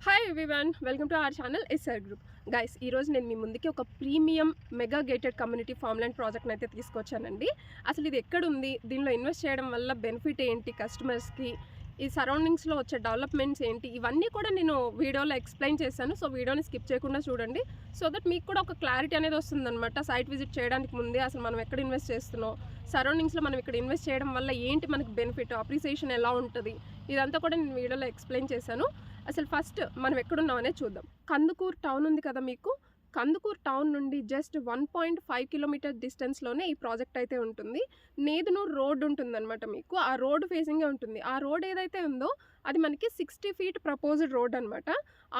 Hi everyone, welcome to our channel SR group. Guys, ఈరోజు నేను మీ ముందుకి ఒక premium mega gated community farmland ప్రాజెక్ట్ని అయితే తీసుకొచ్చానండి. అసలు ఇది ఎక్కడుంది, దీనిలో ఇన్వెస్ట్ చేయడం వల్ల బెనిఫిట్ ఏంటి కస్టమర్స్కి, ఈ సరౌండింగ్స్లో వచ్చే డెవలప్మెంట్స్ ఏంటి, ఇవన్నీ కూడా నేను వీడియోలో ఎక్స్ప్లెయిన్ చేశాను. సో వీడియోని స్కిప్ చేయకుండా చూడండి, సో దట్ మీకు కూడా ఒక క్లారిటీ అనేది వస్తుందన్నమాట. సైట్ విజిట్ చేయడానికి ముందే అసలు మనం ఎక్కడ ఇన్వెస్ట్ చేస్తున్నాం, సరౌండింగ్స్లో మనం ఇక్కడ ఇన్వెస్ట్ చేయడం వల్ల ఏంటి మనకి బెనిఫిట్, అప్రిసియేషన్ ఎలా ఉంటుంది, ఇదంతా కూడా నేను వీడియోలో ఎక్స్ప్లెయిన్ చేశాను. అసలు ఫస్ట్ మనం ఎక్కడున్నాం అనేది చూద్దాం. కందుకూరు టౌన్ ఉంది కదా మీకు, కందుకూరు టౌన్ నుండి జస్ట్ 1.5 కిలోమీటర్ డిస్టెన్స్లోనే ఈ ప్రాజెక్ట్ అయితే ఉంటుంది. నేదునూరు రోడ్ ఉంటుందన్నమాట మీకు, ఆ రోడ్ ఫేసింగే ఉంటుంది. ఆ రోడ్ ఏదైతే ఉందో అది మనకి 60 ఫీట్ ప్రపోజ్డ్ రోడ్ అనమాట.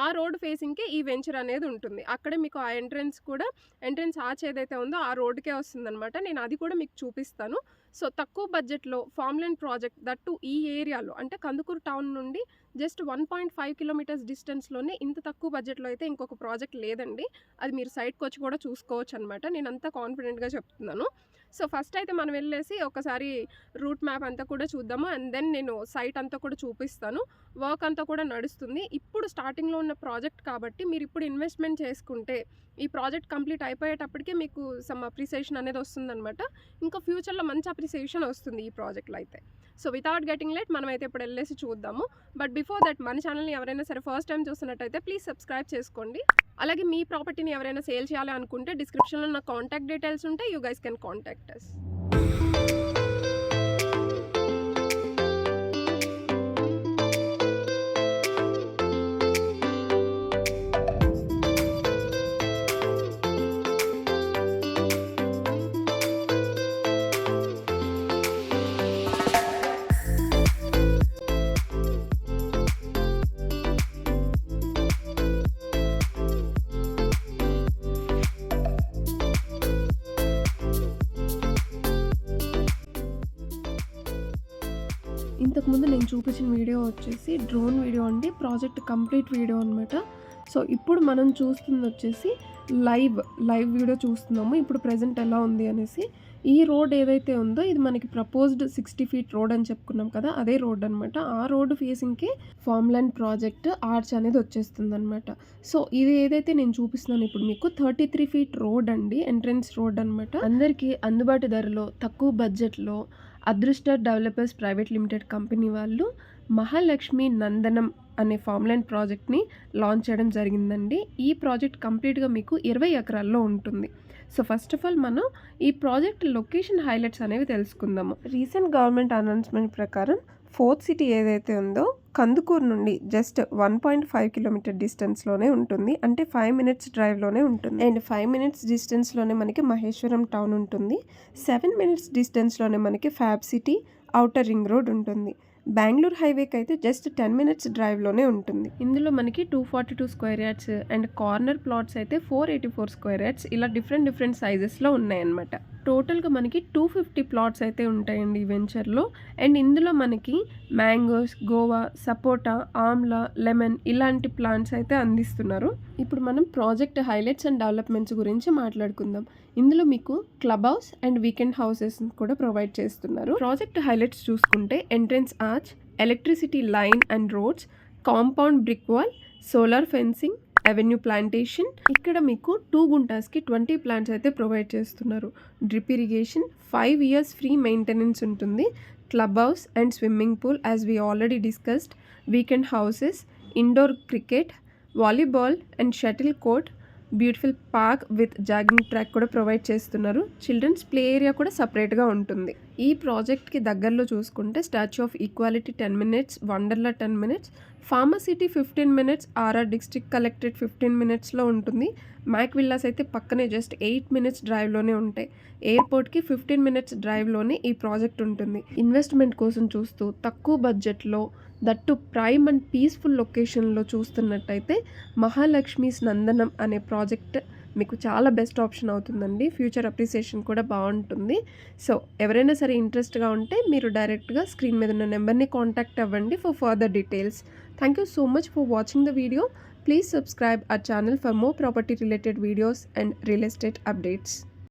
ఆ రోడ్ ఫేసింగ్కి ఈ వెంచర్ అనేది ఉంటుంది. అక్కడే మీకు ఆ ఎంట్రన్స్ ఆర్చ్ ఏదైతే ఉందో ఆ రోడ్కే వస్తుందన్నమాట. నేను అది కూడా మీకు చూపిస్తాను. సో తక్కువ బడ్జెట్లో ఫార్మ్‌ల్యాండ్ ప్రాజెక్ట్, దట్టు ఈ ఏరియాలో అంటే కందుకూరు టౌన్ నుండి జస్ట్ 1.5 కిలోమీటర్స్ డిస్టెన్స్లోనే ఇంత తక్కువ బడ్జెట్లో అయితే ఇంకొక ప్రాజెక్ట్ లేదండి. అది మీరు సైట్కి వచ్చి కూడా చూసుకోవచ్చు అనమాట. నేను అంతా కాన్ఫిడెంట్గా చెప్తున్నాను. సో ఫస్ట్ అయితే మనం వెళ్ళేసి ఒకసారి రూట్ మ్యాప్ అంతా కూడా చూద్దాము. అండ్ దెన్ నేను సైట్ అంతా కూడా చూపిస్తాను. వర్క్ అంతా కూడా నడుస్తుంది. ఇప్పుడు స్టార్టింగ్లో ఉన్న ప్రాజెక్ట్ కాబట్టి మీరు ఇప్పుడు ఇన్వెస్ట్మెంట్ చేసుకుంటే ఈ ప్రాజెక్ట్ కంప్లీట్ అయిపోయేటప్పటికే మీకు సమ్ అప్రిసియేషన్ అనేది వస్తుందన్నమాట. ఇంకా ఫ్యూచర్లో మంచి అప్రిసియేషన్ వస్తుంది ఈ ప్రాజెక్ట్లో అయితే. సో వితౌట్ గెటింగ్ లేట్ మనం అయితే ఇప్పుడు వెళ్ళేసి చూద్దాము. బట్ బిఫోర్ దట్ మన ఛానల్ని ఎవరైనా సరే ఫస్ట్ టైం చూస్తున్నట్టయితే ప్లీజ్ సబ్స్క్రైబ్ చేసుకోండి. అలాగే మీ ప్రాపర్టీని ఎవరైనా సేల్ చేయాలి అనుకుంటే డిస్క్రిప్షన్లో నా కాంటాక్ట్ డీటెయిల్స్ ఉంటాయి. You guys can contact us. ఇంతకుముందు నేను చూపించిన వీడియో వచ్చేసి డ్రోన్ వీడియో అండి, ప్రాజెక్ట్ కంప్లీట్ వీడియో అనమాట. సో ఇప్పుడు మనం చూస్తుంది వచ్చేసి లైవ్ వీడియో చూస్తున్నాము. ఇప్పుడు ప్రజెంట్ ఎలా ఉంది అనేసి. ఈ రోడ్ ఏదైతే ఉందో ఇది మనకి ప్రపోజ్డ్ 60 ఫీట్ రోడ్ అని చెప్పుకున్నాం కదా, అదే రోడ్ అనమాట. ఆ రోడ్ ఫేసింగ్కి ఫార్మ్‌ల్యాండ్ ప్రాజెక్ట్ ఆర్చ్ అనేది వచ్చేస్తుంది అనమాట. సో ఇది ఏదైతే నేను చూపిస్తున్నాను ఇప్పుడు మీకు 33 ఫీట్ రోడ్ అండి, ఎంట్రన్స్ రోడ్ అనమాట. అందరికీ అందుబాటు ధరలో తక్కువ బడ్జెట్లో అదృష్ట డెవలపర్స్ ప్రైవేట్ లిమిటెడ్ కంపెనీ వాళ్ళు మహాలక్ష్మి నందనం అనే ఫార్మ్‌ల్యాండ్ ప్రాజెక్ట్ని లాంచ్ చేయడం జరిగిందండి. ఈ ప్రాజెక్ట్ కంప్లీట్గా మీకు 20 ఎకరాల్లో ఉంటుంది. సో ఫస్ట్ ఆఫ్ ఆల్ మనం ఈ ప్రాజెక్ట్ లొకేషన్ హైలైట్స్ అనేవి తెలుసుకుందాము. రీసెంట్ గవర్నమెంట్ అనౌన్స్మెంట్ ప్రకారం 4th సిటీ ఏదైతే ఉందో కందుకూరు నుండి జస్ట్ 1.5 కిలోమీటర్ డిస్టెన్స్లోనే ఉంటుంది. అంటే 5 మినిట్స్ డ్రైవ్లోనే ఉంటుంది. అండ్ 5 మినిట్స్ డిస్టెన్స్లోనే మనకి మహేశ్వరం టౌన్ ఉంటుంది. 7 మినిట్స్ డిస్టెన్స్లోనే మనకి fab city outer ring road ఉంటుంది. బెంగళూరు హైవేకి అయితే జస్ట్ 10 మినిట్స్ డ్రైవ్లోనే ఉంటుంది. ఇందులో మనకి 242 square yards and corner plots అయితే 484 స్క్వేర్ యార్డ్స్ ఇలా డిఫరెంట్ సైజెస్లో ఉన్నాయన్నమాట. టోటల్గా మనకి 250 ప్లాట్స్ అయితే ఉంటాయండి ఈ వెంచర్లో. అండ్ ఇందులో మనకి మ్యాంగోస్, గోవా, సపోటా, ఆమ్లా, లెమన్ ఇలాంటి ప్లాంట్స్ అయితే అందిస్తున్నారు. ఇప్పుడు మనం ప్రాజెక్ట్ హైలైట్స్ అండ్ డెవలప్మెంట్స్ గురించి మాట్లాడుకుందాం. ఇందులో మీకు club house and weekend houses కూడా ప్రొవైడ్ చేస్తున్నారు. ప్రాజెక్ట్ హైలైట్స్ చూసుకుంటే entrance arch, electricity line and roads, compound brick wall, solar fencing, avenue plantation. ఇక్కడ మీకు 2 గుంటాస్కి 20 ప్లాంట్స్ అయితే ప్రొవైడ్ చేస్తున్నారు. Drip irrigation, 5 years free maintenance ఉంటుంది. Club house and swimming pool as we already discussed. Weekend houses, indoor cricket, volleyball and shuttle court, beautiful park with jogging track కూడా provide చేస్తున్నారు. Children's play area కూడా సపరేట్గా ఉంటుంది. ఈ ప్రాజెక్ట్కి దగ్గరలో చూసుకుంటే statue of equality 10 minutes, Wonderla 10 minutes, Pharma City 15 minutes, RR district collectorate 15 మినిట్స్లో ఉంటుంది. మ్యాక్ విల్లాస్ అయితే పక్కనే జస్ట్ 8 మినిట్స్ డ్రైవ్లోనే ఉంటాయి. ఎయిర్పోర్ట్కి 15 మినిట్స్ డ్రైవ్లోనే ఈ ప్రాజెక్ట్ ఉంటుంది. ఇన్వెస్ట్మెంట్ కోసం చూస్తూ తక్కువ బడ్జెట్లో దట్టు ప్రైమ్ అండ్ పీస్ఫుల్ లొకేషన్లో చూస్తున్నట్టయితే మహాలక్ష్మీస్ నందనం అనే ప్రాజెక్ట్ మీకు చాలా బెస్ట్ ఆప్షన్ అవుతుందండి. ఫ్యూచర్ అప్రిసియేషన్ కూడా బాగుంటుంది. సో ఎవరైనా సరే ఇంట్రెస్ట్గా ఉంటే మీరు డైరెక్ట్గా స్క్రీన్ మీద ఉన్న నెంబర్ని కాంటాక్ట్ అవ్వండి for further details. Thank you so much for watching the video. Please subscribe our channel for more property related videos and real estate updates.